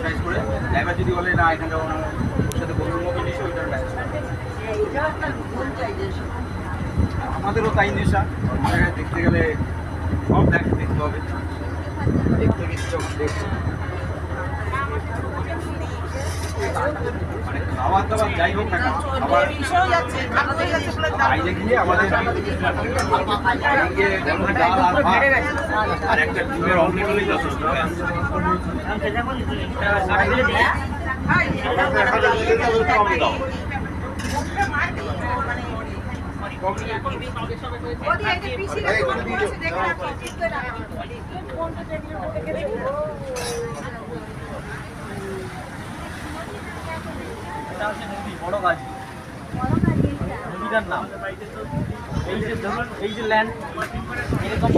size করে driver যদি বলে না এখানে ওর সাথে বন্ধুর মতো নিশে ওইটার ম্যানেজ আমাদেরও তাই নেশা জায়গায় দেখতে গেলে সব দেখতে হবে দেখতে গেছি যখন দেখছি মানে খাবার দাবার যাই হোক না খাবার বাইরে গিয়ে আমাদের ডাল আর ভাত আর একটা ডিমের অমলেট হলেই যথেষ্ট বড় গাছ নদীটার নাম এই যে ধরুন এই যে ল্যান্ড এরকম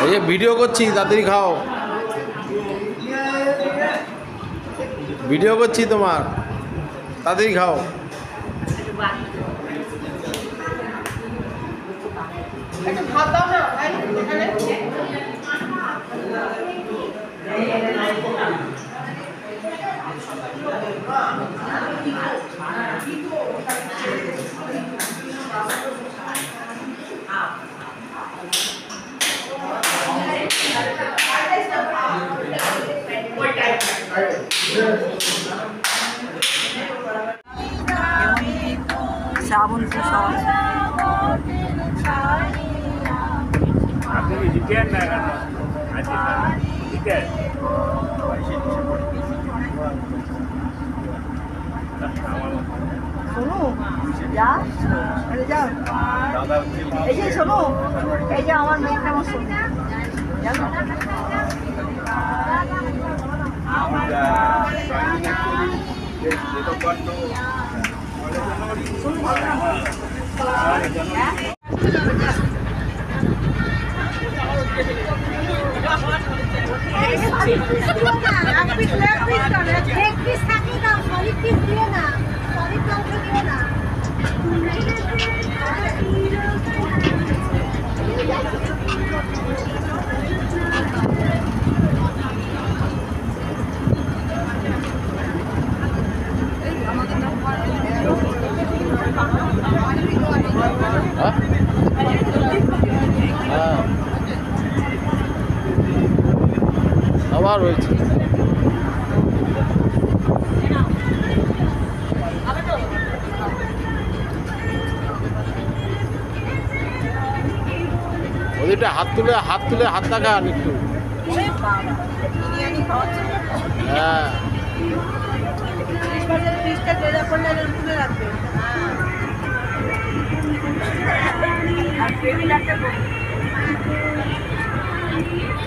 এই যে ভিডিও করছি তাড়াতাড়ি খাও ভিডিও করছি তোমার তাড়াতাড়ি খাও साबुन की सॉस শোনো যা যাও এই যে শোনো এই যে আমার মেয়ের নাম শোনো জানো আবার হয়েছে ওদিকটা হাত তুলে হাত দেখান একটু হ্যাঁ আর